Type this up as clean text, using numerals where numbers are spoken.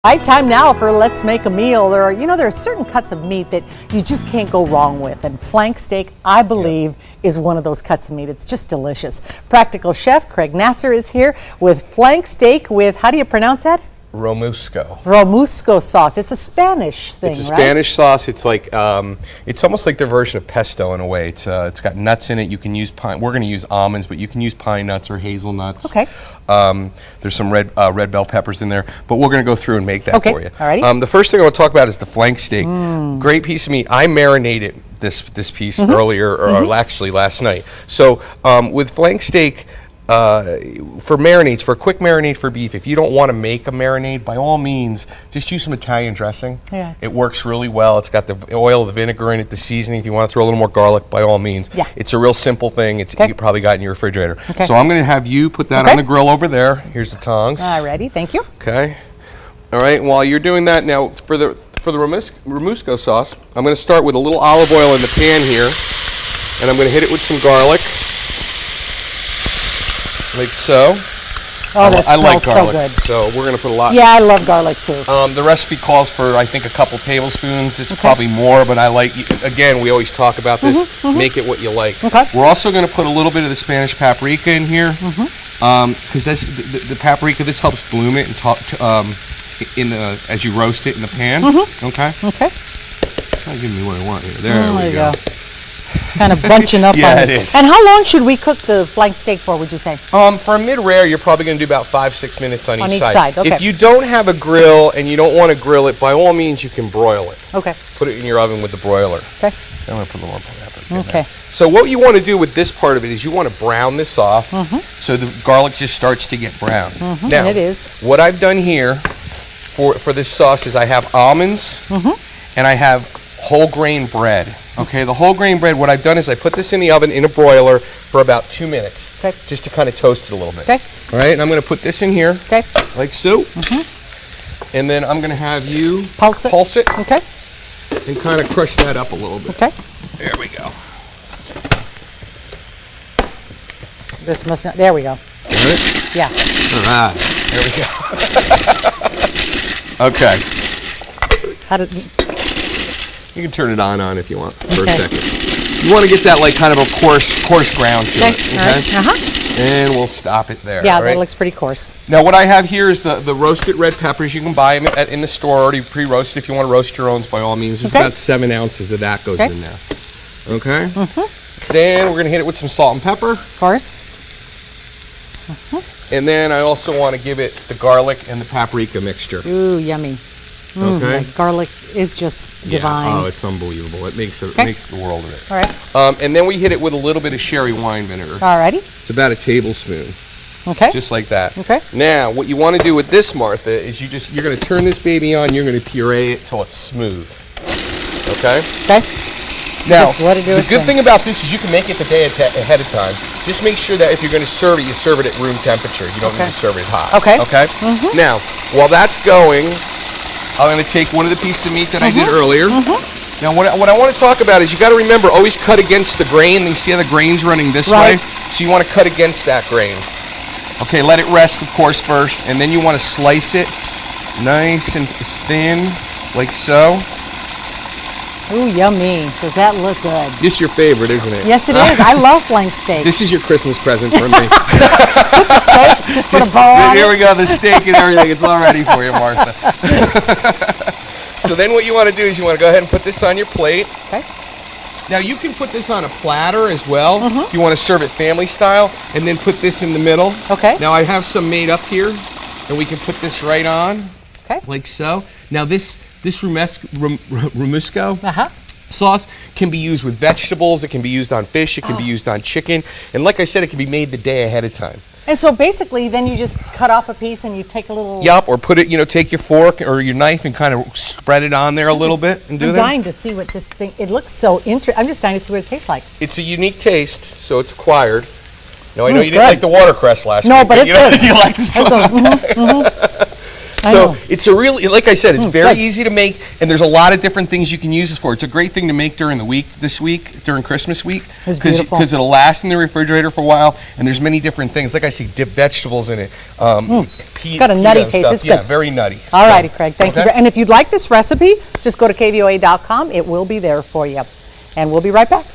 Right, time now for Let's Make a Meal. There are certain cuts of meat that you just can't go wrong with, and flank steak, I believe, is one of those cuts of meat. It's just delicious. Practical Chef Craig Nasser is here with flank steak with, how do you pronounce that? Romesco. Romesco sauce. It's a Spanish thing, right? It's a Spanish sauce. It's like it's almost like their version of pesto in a way. It's got nuts in it. You can use pine. We're going to use almonds, but you can use pine nuts or hazelnuts. Okay. There's some red bell peppers in there, but we're going to go through and make that for you. Alrighty. The first thing I want to talk about is the flank steak. Great piece of meat. I marinated this piece earlier, or actually last night. So with flank steak. For marinades, for a quick marinade for beef, if you don't want to make a marinade, by all means, just use some Italian dressing. Yeah, it works really well. It's got the oil, the vinegar in it, the seasoning. If you want to throw a little more garlic, by all means. Yeah. It's a real simple thing. You probably got it in your refrigerator. Okay. So I'm going to have you put that on the grill over there. Here's the tongs. All righty, thank you. Okay. All right, while you're doing that, now for the Romesco sauce, I'm going to start with a little olive oil in the pan here, and I'm going to hit it with some garlic. Like so. Oh, that smells like garlic, so good. so we're going to put a lot. Yeah, I love garlic too. The recipe calls for, I think, a couple tablespoons. It's probably more, but I like, again, we always talk about this, make it what you like. Okay. We're also going to put a little bit of the Spanish paprika in here, because the paprika, this helps bloom it and as you roast it in the pan. Okay. Okay. Try to give me what I want here. There we go. It's kind of bunching up on it is. And how long should we cook the flank steak for, would you say? For a mid-rare, you're probably going to do about 5-6 minutes on each side. Okay. If you don't have a grill and you don't want to grill it, by all means, you can broil it. Okay. Put it in your oven with the broiler. Okay. I'm going to put a little more pepper. Okay. So what you want to do with this part of it is you want to brown this off so the garlic just starts to get brown. Now, and it is. What I've done here for this sauce is I have almonds and I have whole grain bread. Okay, the whole grain bread, what I've done is I put this in the oven in a broiler for about 2 minutes, just to kind of toast it a little bit. Okay. All right, and I'm going to put this in here, like so. And then I'm going to have you pulse it, okay, and kind of crush that up a little bit. Okay. There we go. This must not. There we go. Right? Yeah. All right. There we go. Okay. How did? You can turn it on if you want for a second. You want to get that like kind of a coarse ground to it. Okay. All right. And we'll stop it there. Yeah, that looks pretty coarse. Now what I have here is the roasted red peppers. You can buy them in the store already pre-roasted. If you want to roast your own, by all means. There's about 7 ounces of that goes in there. Okay. Then we're gonna hit it with some salt and pepper. Of course. And then I also want to give it the garlic and the paprika mixture. Ooh, yummy. Okay. Garlic is just divine. Oh, it's unbelievable. It makes the world of it. All right. And then we hit it with a little bit of sherry wine vinegar. All righty. It's about a tablespoon. Okay. Just like that. Okay. Now, what you want to do with this, Martha, is you're going to turn this baby on. You're going to puree it till it's smooth. Okay. Okay. Now, just let it do the good thing about this is you can make it the day ahead of time. Just make sure that if you're going to serve it, you serve it at room temperature. You don't need to serve it hot. Okay. Okay. Now, while that's going, I'm going to take one of the pieces of meat that I did earlier. Now, what I want to talk about is you got to remember, always cut against the grain. You see how the grain's running this way? So you want to cut against that grain. Okay, let it rest, of course, first, and then you want to slice it nice and thin, like so. Ooh, yummy. Does that look good? This is your favorite, isn't it? Yes, it is. I love flank steak. This is your Christmas present for me. Just the steak? Just put a bow on Here it? we go, the steak and everything. It's all ready for you, Martha. So then what you want to do is you want to go ahead and put this on your plate. Okay. Now you can put this on a platter as well if you want to serve it family style, and then put this in the middle. Okay. Now I have some made up here, and we can put this right on. Okay. Like so. Now this Romesco sauce can be used with vegetables, it can be used on fish, it can be used on chicken, and like I said, it can be made the day ahead of time. And so basically then you just cut off a piece and you take a little... Yup, or put it, take your fork or your knife and kind of spread it on there a little bit and do that. I'm dying to see what this thing, it looks so interesting. I'm just dying to see what it tastes like. It's a unique taste, so it's acquired. Now I know you didn't like the watercress last week. No, but it's good. You like this one. So know. it's a really, like I said, it's very good. easy to make, and there's a lot of different things you can use this for. It's a great thing to make during the week, this week, during Christmas week. It's beautiful. Because it'll last in the refrigerator for a while, and there's many different things. Like I see, dip vegetables in it. Got a nutty taste. Stuff. It's Yeah, good. very nutty. All righty, Craig. Thank you. Okay. And if you'd like this recipe, just go to kvoa.com. It will be there for you. And we'll be right back.